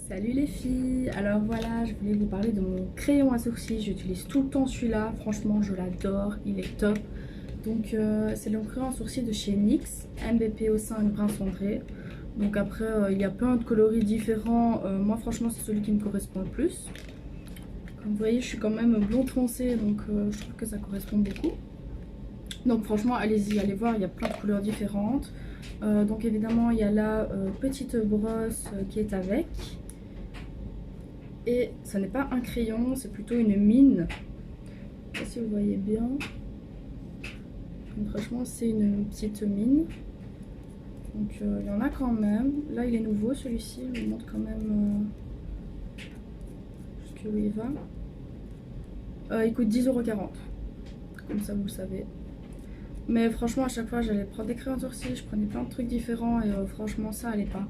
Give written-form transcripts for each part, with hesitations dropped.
Salut les filles, alors voilà, je voulais vous parler de mon crayon à sourcils. J'utilise tout le temps celui-là, franchement je l'adore, il est top. Donc c'est le crayon à sourcils de chez NYX, MBPO5 brun cendré. Donc après il y a plein de coloris différents, moi franchement c'est celui qui me correspond le plus. Comme vous voyez je suis quand même blonde foncé, donc je trouve que ça correspond beaucoup. Donc franchement allez-y, allez voir, il y a plein de couleurs différentes. Donc évidemment il y a la petite brosse qui est avec. Et ce n'est pas un crayon, c'est plutôt une mine. Je sais pas si vous voyez bien. Donc, franchement, c'est une petite mine. Donc il y en a quand même. Là, il est nouveau celui-ci. Je vous montre quand même jusqu'où il va. Il coûte 10,40 €. Comme ça, vous le savez. Mais franchement, à chaque fois, j'allais prendre des crayons de sourcils. Je prenais plein de trucs différents. Et franchement, ça allait pas.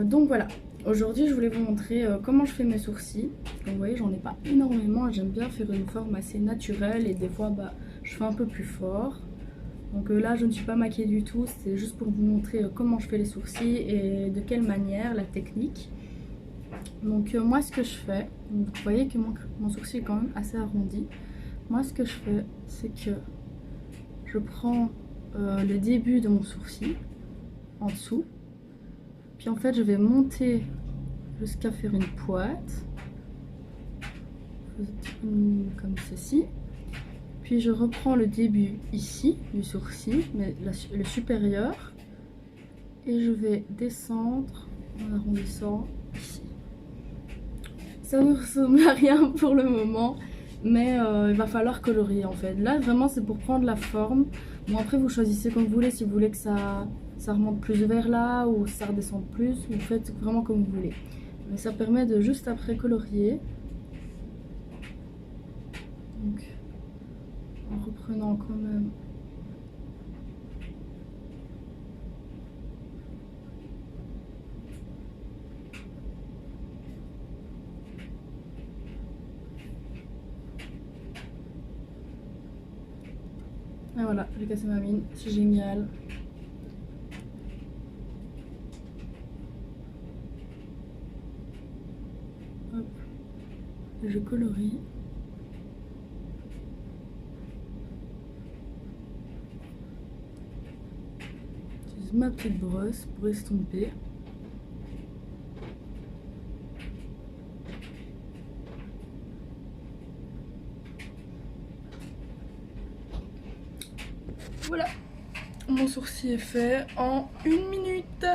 Donc voilà. Aujourd'hui je voulais vous montrer comment je fais mes sourcils. Donc vous voyez j'en ai pas énormément, j'aime bien faire une forme assez naturelle et des fois je fais un peu plus fort. Donc là je ne suis pas maquillée du tout, c'est juste pour vous montrer comment je fais les sourcils et de quelle manière, la technique. Donc moi ce que je fais, donc, vous voyez que mon sourcil est quand même assez arrondi. Moi ce que je fais c'est que je prends le début de mon sourcil en dessous. Puis en fait je vais monter jusqu'à faire une pointe comme ceci. Puis je reprends le début ici du sourcil, mais le supérieur, et je vais descendre en arrondissant ici. Ça ne ressemble à rien pour le moment, mais il va falloir colorier en fait. Là vraiment c'est pour prendre la forme. Bon après vous choisissez comme vous voulez, si vous voulez que ça remonte plus vers là ou ça redescende plus, vous faites vraiment comme vous voulez. Mais ça permet de juste après colorier. Donc en reprenant quand même et voilà, j'ai cassé ma mine, c'est génial. Hop. Je colorie. J'utilise ma petite brosse pour estomper. Voilà, mon sourcil est fait en 1 minute.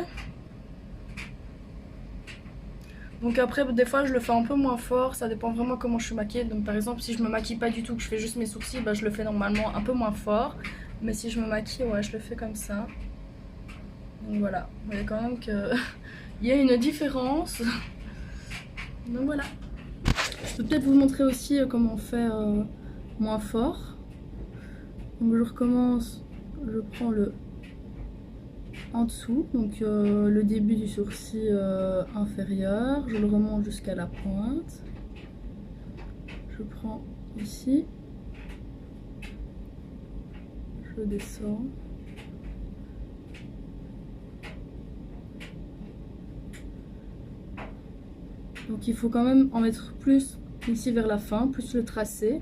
Donc après des fois je le fais un peu moins fort, ça dépend vraiment comment je suis maquillée. Donc par exemple si je me maquille pas du tout, que je fais juste mes sourcils, je le fais normalement un peu moins fort. Mais si je me maquille, ouais je le fais comme ça. Donc voilà, vous voyez quand même qu'il y a une différence. Donc voilà. Je peux peut-être vous montrer aussi comment on fait moins fort. Donc je recommence, je prends le en dessous, donc le début du sourcil inférieur, je le remonte jusqu'à la pointe. Je prends ici, je descends. Donc il faut quand même en mettre plus ici vers la fin, plus le tracer,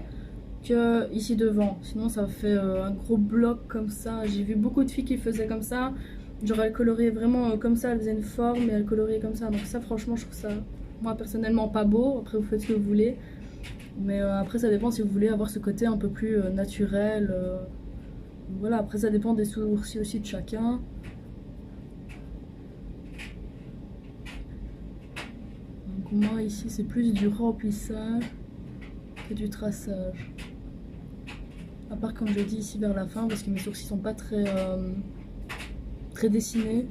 que ici devant. Sinon ça fait un gros bloc comme ça. J'ai vu beaucoup de filles qui faisaient comme ça. Genre elles coloriaient vraiment comme ça, elles faisaient une forme et elles coloriaient comme ça. Donc ça franchement je trouve ça, moi personnellement pas beau. Après vous faites ce que vous voulez. Mais après ça dépend si vous voulez avoir ce côté un peu plus naturel. Voilà, après ça dépend des sourcils aussi de chacun. Moi ici c'est plus du remplissage que du traçage. À part comme je dis ici vers la fin parce que mes sourcils sont pas très dessinés.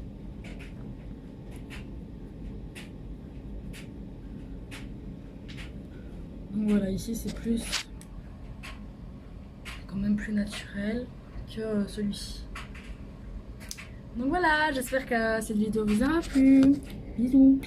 Donc voilà, ici c'est plus quand même plus naturel que celui-ci. Donc voilà, j'espère que cette vidéo vous aura plu. Bisous.